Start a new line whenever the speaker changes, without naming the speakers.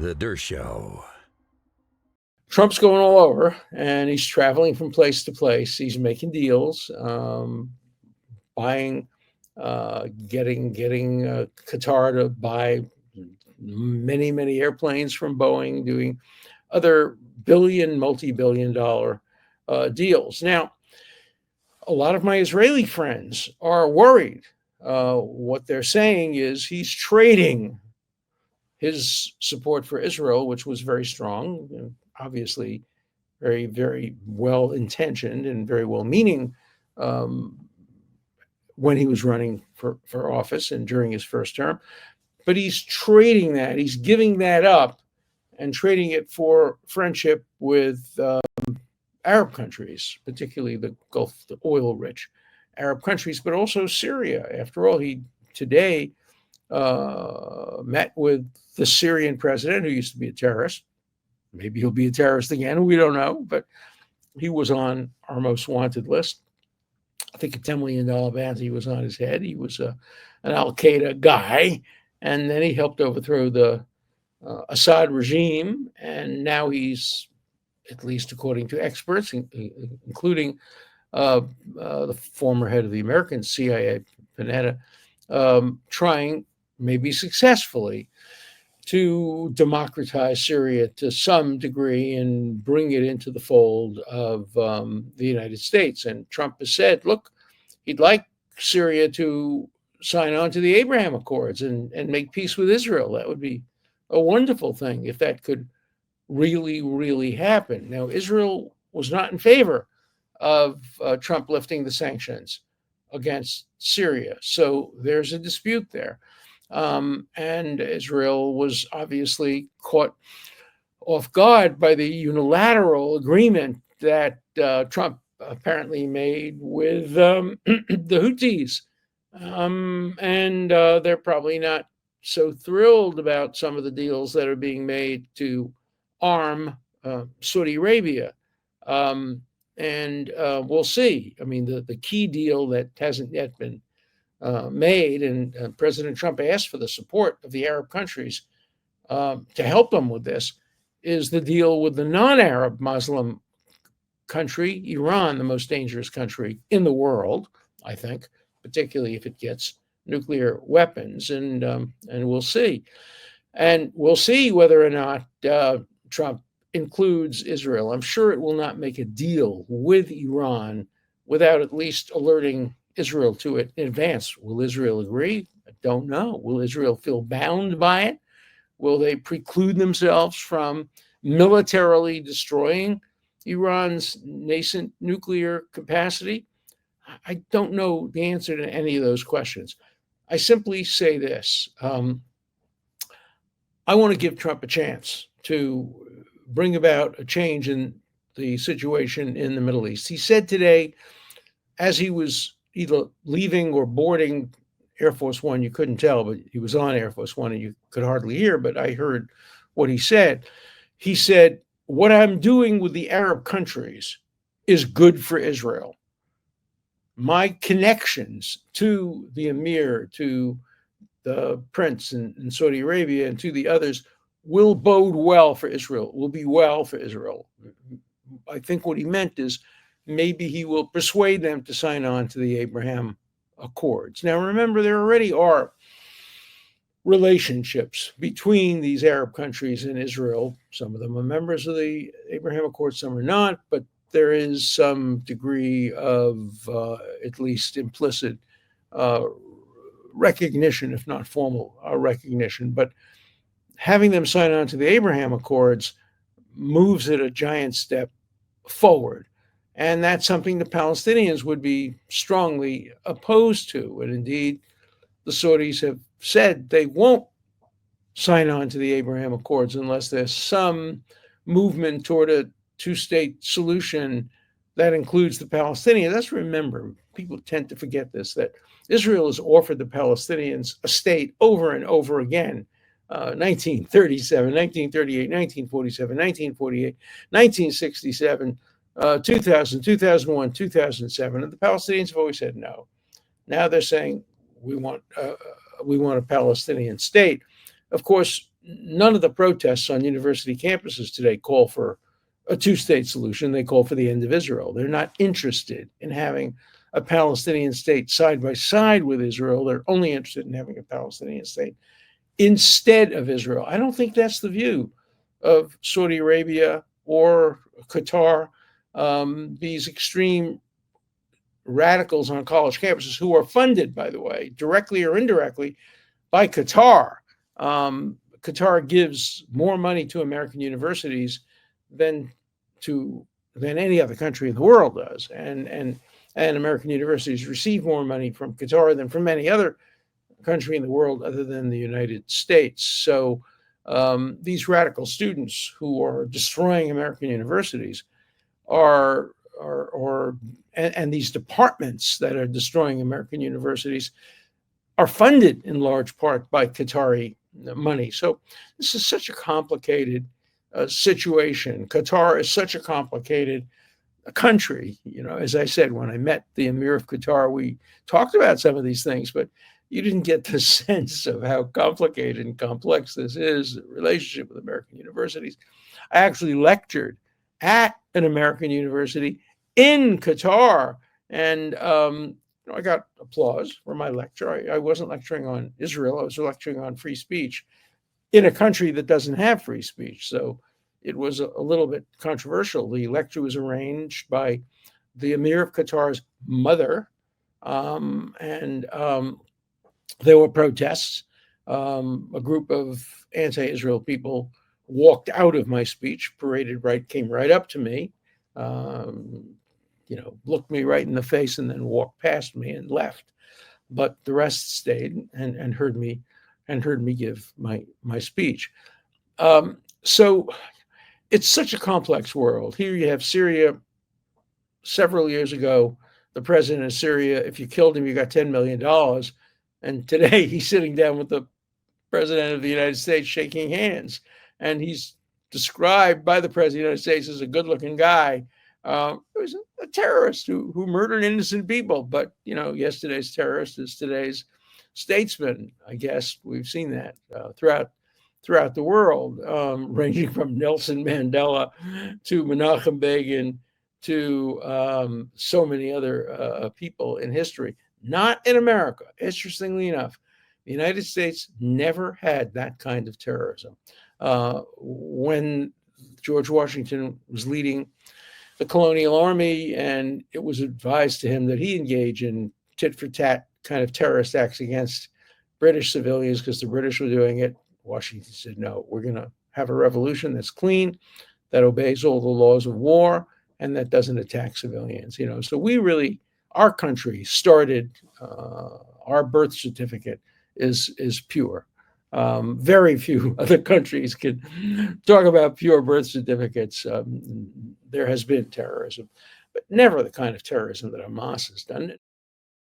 The Dershow.
Trump's going all over, and he's traveling from place to place. He's making deals, buying, getting Qatar to buy many airplanes from Boeing, doing other multi-billion-dollar deals. Now, a lot of my Israeli friends are worried. What they're saying is he's trading his support for Israel, which was very strong, obviously very well intentioned and very well meaning when he was running for office and during his first term. But he's trading that, he's giving that up and trading it for friendship with Arab countries, particularly the Gulf, the oil-rich Arab countries, but also Syria. After all, he today met with the Syrian president, who used to be a terrorist. Maybe he'll be a terrorist again. We don't know, but he was on our most wanted list. I think a $10 million bounty was on his head. He was an Al-Qaeda guy, and then he helped overthrow the Assad regime, and now he's, at least according to experts, including the former head of the American CIA, Panetta, trying, maybe successfully, to democratize Syria to some degree and bring it into the fold of the United States. And Trump has said, look, he'd like Syria to sign on to the Abraham Accords and make peace with Israel. That would be a wonderful thing if that could really happen. Now, Israel was not in favor of Trump lifting the sanctions against Syria. So there's a dispute there. And Israel was obviously caught off guard by the unilateral agreement that Trump apparently made with the Houthis. And they're probably not so thrilled about some of the deals that are being made to arm Saudi Arabia. And we'll see. I mean, the key deal that hasn't yet been made, and President Trump asked for the support of the Arab countries to help them with this, is the deal with the non-Arab Muslim country, Iran, the most dangerous country in the world, I think, particularly if it gets nuclear weapons, and we'll see. And we'll see whether or not Trump includes Israel. I'm sure it will not make a deal with Iran without at least alerting Israel to it in advance. Will Israel agree? I don't know. Will Israel feel bound by it? Will they preclude themselves from militarily destroying Iran's nascent nuclear capacity? I don't know the answer to any of those questions. I simply say this. I want to give Trump a chance to bring about a change in the situation in the Middle East. He said today, as he was either leaving or boarding Air Force One, you couldn't tell, but he was on Air Force One and you could hardly hear, but I heard what he said. He said, what I'm doing with the Arab countries is good for Israel. My connections to the Emir, to the Prince in Saudi Arabia, and to the others will bode well for Israel, will be well for Israel. I think what he meant is maybe he will persuade them to sign on to the Abraham Accords. Now, remember, there already are relationships between these Arab countries and Israel. Some of them are members of the Abraham Accords, some are not, but there is some degree of at least implicit recognition, if not formal recognition. But having them sign on to the Abraham Accords moves it a giant step forward. And that's something the Palestinians would be strongly opposed to. And indeed, the Saudis have said they won't sign on to the Abraham Accords unless there's some movement toward a two-state solution that includes the Palestinians. Let's remember, people tend to forget this, that Israel has offered the Palestinians a state over and over again. 1937, 1938, 1947, 1948, 1967, 2000, 2001, 2007. And the Palestinians have always said no. Now they're saying we want a Palestinian state. Of course, none of the protests on university campuses today call for a two-state solution. They call for the end of Israel. They're not interested in having a Palestinian state side by side with Israel. They're only interested in having a Palestinian state instead of Israel. I don't think that's the view of Saudi Arabia or Qatar, these extreme radicals on college campuses who are funded, by the way, directly or indirectly by Qatar. Qatar gives more money to American universities than any other country in the world does, and American universities receive more money from Qatar than from any other country in the world other than the United States. So these radical students who are destroying American universities and these departments that are destroying American universities are funded in large part by Qatari money. So this is such a complicated situation. Qatar is such a complicated country. You know, as I said, when I met the Emir of Qatar, we talked about some of these things, but you didn't get the sense of how complicated and complex this is, the relationship with American universities. I actually lectured at an American university in Qatar, and I got applause for my lecture. I wasn't lecturing on Israel. I was lecturing on free speech in a country that doesn't have free speech. So it was a little bit controversial. The lecture was arranged by the Emir of Qatar's mother, and there were protests. A group of anti-Israel people walked out of my speech, came right up to me, looked me right in the face and then walked past me and left. But the rest stayed and heard me give my speech. So it's such a complex world. Here you have Syria. Several years ago, the president of Syria, if you killed him, you got $10 million. And today he's sitting down with the president of the United States shaking hands. And he's described by the president of the United States as a good-looking guy. He was a terrorist who murdered innocent people. But, yesterday's terrorist is today's statesman. I guess we've seen that throughout the world, ranging from Nelson Mandela to Menachem Begin to so many other people in history. Not in America. Interestingly enough, the United States never had that kind of terrorism. When George Washington was leading the colonial army, and it was advised to him that he engage in tit-for-tat kind of terrorist acts against British civilians because the British were doing it, Washington said, no, we're going to have a revolution that's clean, that obeys all the laws of war, and that doesn't attack civilians. So our country started, our birth certificate is pure. Very few other countries can talk about pure birth certificates. There has been terrorism, but never the kind of terrorism that Hamas has done.